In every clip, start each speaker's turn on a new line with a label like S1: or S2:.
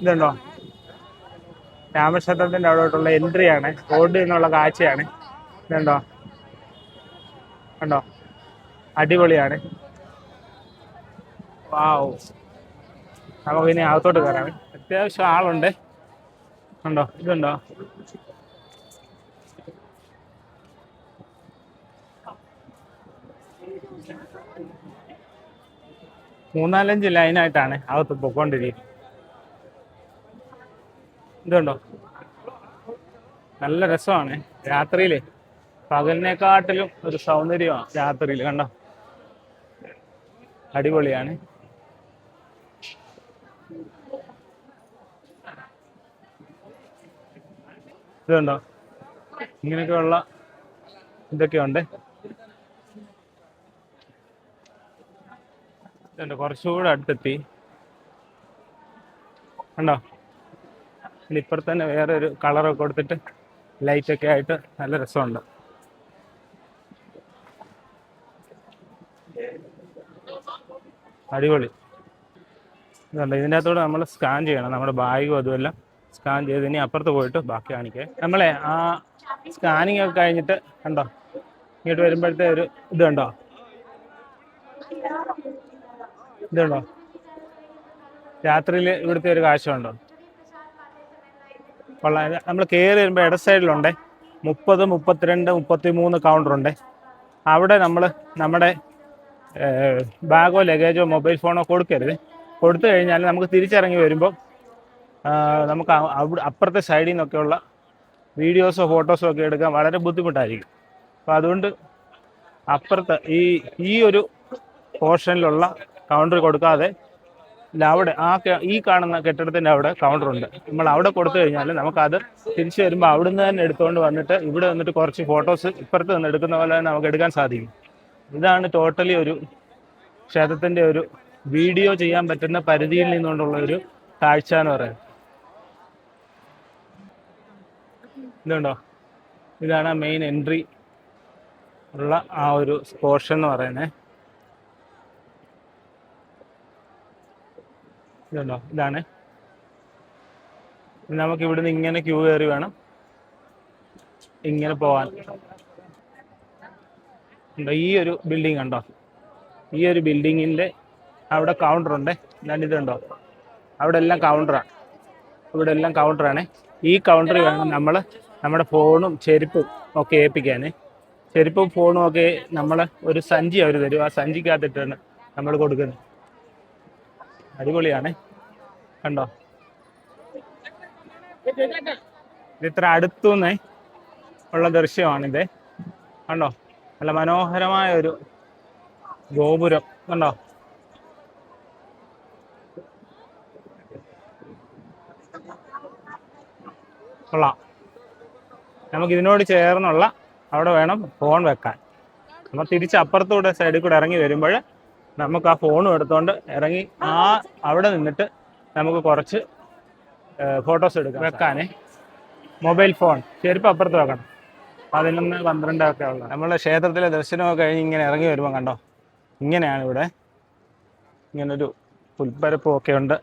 S1: ഇതുണ്ടോ, രാമക്ഷേത്രത്തിൻ്റെ അവിടോട്ടുള്ള എൻട്രിയാണ്, റോഡിൽ നിന്നുള്ള കാഴ്ചയാണ്. ഇതുണ്ടോ, കണ്ടോ, അടിപൊളിയാണ്. വാവ്, നമുക്കിനി അകത്തോട്ട് കയറാം. അത്യാവശ്യം ആളുണ്ട്. കണ്ടോ, ഇതുണ്ടോ, മൂന്നാലഞ്ച് ലൈനായിട്ടാണ് അകത്ത് പൊക്കോണ്ടിരിക്കുന്നത്. ഇതുണ്ടോ, നല്ല രസമാണ് രാത്രിയിൽ. പകലിനെക്കാട്ടിലും ഒരു സൗന്ദര്യമാണ് രാത്രിയിൽ. കണ്ടോ, അടിപൊളിയാണ്. ഇതുണ്ടോ, ഇങ്ങനെയൊക്കെയുള്ള ഇതൊക്കെയുണ്ട്. ഇതുണ്ട്, കുറച്ചുകൂടെ അടുത്തെത്തി. കണ്ടോ, ഇപ്പുറത്ത് തന്നെ വേറെ ഒരു കളറൊക്കെ കൊടുത്തിട്ട് ലൈറ്റൊക്കെ ആയിട്ട് നല്ല രസമുണ്ട്. അടിപൊളി. ഇതുണ്ട്, ഇതിൻ്റെ അകത്തൂടെ നമ്മൾ സ്കാൻ ചെയ്യണം, നമ്മുടെ ബാഗും അതുമെല്ലാം സ്കാൻ ചെയ്ത് ഇനി അപ്പുറത്ത് പോയിട്ട് ബാക്കി കാണിക്കേ. നമ്മളെ ആ സ്കാനിങ് ഒക്കെ കഴിഞ്ഞിട്ട് കണ്ടോ, ഇങ്ങോട്ട് വരുമ്പോഴത്തെ ഒരു ഇത് കണ്ടോ, ഇതുണ്ടോ, രാത്രിയിൽ ഇവിടുത്തെ ഒരു കാഴ്ച ഉണ്ടോ, കൊള്ളാം. നമ്മൾ കയറി വരുമ്പോൾ ഇട സൈഡിലുണ്ട് 30, 32, 33 കൗണ്ടറുണ്ട്. അവിടെ നമ്മൾ നമ്മുടെ ബാഗോ ലഗേജോ മൊബൈൽ ഫോണോ കൊടുക്കരുത്. കൊടുത്തു കഴിഞ്ഞാൽ നമുക്ക് തിരിച്ചിറങ്ങി വരുമ്പോൾ നമുക്ക് അപ്പുറത്തെ സൈഡിൽ നിന്നൊക്കെയുള്ള വീഡിയോസോ ഫോട്ടോസോ ഒക്കെ എടുക്കാൻ വളരെ ബുദ്ധിമുട്ടായിരിക്കും. അപ്പോൾ അതുകൊണ്ട് അപ്പുറത്ത് ഈ ഒരു പോർഷനിലുള്ള കൗണ്ടർ കൊടുക്കാതെ അവിടെ ഈ കാണുന്ന കെട്ടിടത്തിൻ്റെ അവിടെ കൗണ്ടറുണ്ട്. നമ്മൾ അവിടെ കൊടുത്തു കഴിഞ്ഞാൽ നമുക്കത് തിരിച്ചു വരുമ്പോൾ അവിടുന്ന് തന്നെ എടുത്തുകൊണ്ട് വന്നിട്ട് ഇവിടെ വന്നിട്ട് കുറച്ച് ഫോട്ടോസ് ഇപ്പുറത്ത് നിന്ന് എടുക്കുന്ന പോലെ തന്നെ നമുക്ക് എടുക്കാൻ സാധിക്കും. ഇതാണ് ടോട്ടലി ഒരു ക്ഷേത്രത്തിൻ്റെ ഒരു വീഡിയോ ചെയ്യാൻ പറ്റുന്ന പരിധിയിൽ നിന്നുകൊണ്ടുള്ള ഒരു കാഴ്ച എന്ന് പറയുന്നത്. ഇതുണ്ടോ, ഇതാണ് മെയിൻ എൻട്രി ഉള്ള ആ ഒരു പോർഷൻ എന്ന് പറയുന്നത്. ഇതുണ്ടോ, ഇതാണ്. നമുക്ക് ഇവിടുന്ന് ഇങ്ങനെ ക്യൂ കയറി വേണം ഇങ്ങനെ പോകാൻ. ഈ ഒരു ബിൽഡിംഗ് കണ്ടോ, ഈ ഒരു ബിൽഡിങ്ങിൻ്റെ അവിടെ കൗണ്ടറുണ്ട്. ഇതുണ്ടോ, അവിടെ എല്ലാം കൗണ്ടറാണ്. ഇവിടെ എല്ലാം കൗണ്ടറാണ്. ഈ കൗണ്ടറിൽ വേണം നമ്മൾ നമ്മുടെ ഫോണും ചെരുപ്പും ഒക്കെ ഏൽപ്പിക്കാൻ. ചെരുപ്പും ഫോണും ഒക്കെ നമ്മൾ ഒരു സഞ്ചി അവർ തരും, ആ സഞ്ചിക്കകത്തിട്ടാണ് നമ്മൾ കൊടുക്കുന്നത്. അടിപൊളിയാണ്. കണ്ടോ, ഇത്ര അടുത്തുനിന്ന് ഉള്ള ദൃശ്യമാണിത്. കണ്ടോ, നല്ല മനോഹരമായ ഒരു ഗോപുരം. കണ്ടോ, കൊള്ളാം. നമുക്ക് ഇതിനോട് ചേർന്നുള്ള അവിടെ വേണം ഫോൺ വെക്കാൻ. നമ്മൾ തിരിച്ച് അപ്പുറത്തൂടെ സൈഡിൽ കൂടെ ഇറങ്ങി വരുമ്പോൾ നമുക്ക് ആ ഫോണും എടുത്തുകൊണ്ട് ഇറങ്ങി അവിടെ നിന്നിട്ട് നമുക്ക് കുറച്ച് ഫോട്ടോസ് എടുക്കാം. വെക്കാനേ മൊബൈൽ ഫോൺ, ചെരുപ്പ് അപ്പുറത്ത് വെക്കണം. 11, 12 ഒക്കെ ഉള്ള നമ്മളുടെ ക്ഷേത്രത്തിലെ ദർശനമൊക്കെ കഴിഞ്ഞ് ഇങ്ങനെ ഇറങ്ങി വരുമ്പോൾ കണ്ടോ, ഇങ്ങനെയാണ് ഇവിടെ. ഇങ്ങനൊരു പുൽപ്പരപ്പും ഒക്കെ ഉണ്ട്.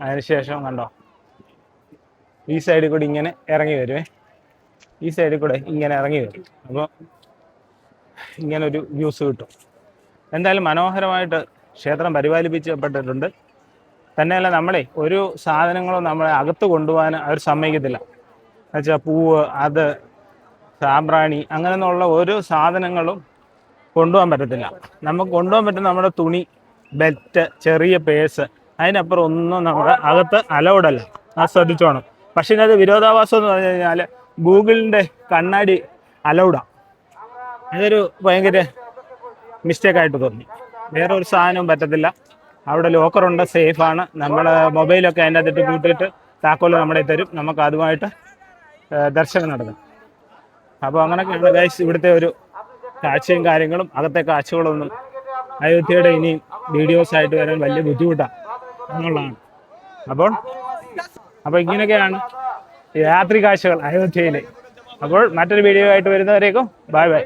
S1: അതിനുശേഷം കണ്ടോ, ഈ സൈഡിൽ കൂടി ഇങ്ങനെ ഇറങ്ങി വരുവേ, ഈ സൈഡിൽ കൂടെ ഇങ്ങനെ ഇറങ്ങി വരും. അപ്പോൾ ഇങ്ങനൊരു വ്യൂസ് കിട്ടും. എന്തായാലും മനോഹരമായിട്ട് ക്ഷേത്രം പരിപാലിപ്പിക്കപ്പെട്ടിട്ടുണ്ട്. തന്നെയല്ല, ഒരു സാധനങ്ങളും നമ്മളെ അകത്ത് കൊണ്ടുപോകാൻ അവർ സമ്മതിക്കത്തില്ല. എന്നുവെച്ചാൽ പൂവ്, അത് സാമ്പ്രാണി, അങ്ങനെയൊന്നുള്ള ഒരു സാധനങ്ങളും കൊണ്ടുപോകാൻ പറ്റത്തില്ല. നമുക്ക് കൊണ്ടുപോകാൻ പറ്റുന്ന നമ്മുടെ തുണി, ബെൽറ്റ്, ചെറിയ പേഴ്സ്, അതിനപ്പുറം ഒന്നും നമ്മുടെ അകത്ത് അലൗഡല്ല. അത് ശ്രദ്ധിച്ചോണം. പക്ഷേ ഇതിനകത്ത് വിരോധാഭാസം എന്ന് പറഞ്ഞു കഴിഞ്ഞാൽ ഗൂഗിളിൻ്റെ കണ്ണാടി അലൗഡാണ്. അതൊരു ഭയങ്കര മിസ്റ്റേക്കായിട്ട് തോന്നി. വേറെ ഒരു സാധനവും പറ്റത്തില്ല. അവിടെ ലോക്കറുണ്ട്, സേഫാണ്. നമ്മൾ മൊബൈലൊക്കെ അതിൻ്റെ അകത്തിട്ട് കൂട്ടിയിട്ട് താക്കോല് നമ്മുടെ തരും, നമുക്ക് അതുമായിട്ട് ദർശനം നടത്തും. അപ്പോൾ അങ്ങനെയൊക്കെയാണ് ഗൈസ് ഇവിടുത്തെ ഒരു കാഴ്ചയും കാര്യങ്ങളും. അകത്തെ കാഴ്ചകളൊന്നും അയോധ്യയുടെ ഇനിയും വീഡിയോസായിട്ട് വരാൻ വലിയ ബുദ്ധിമുട്ടാണ് എന്നുള്ളതാണ്. അപ്പോൾ ഇങ്ങനെയൊക്കെയാണ് രാത്രി കാഴ്ചകൾ അയോധ്യയിൽ. അപ്പോൾ മറ്റൊരു വീഡിയോ ആയിട്ട് വരുന്നവരേക്കും ബൈ ബൈ.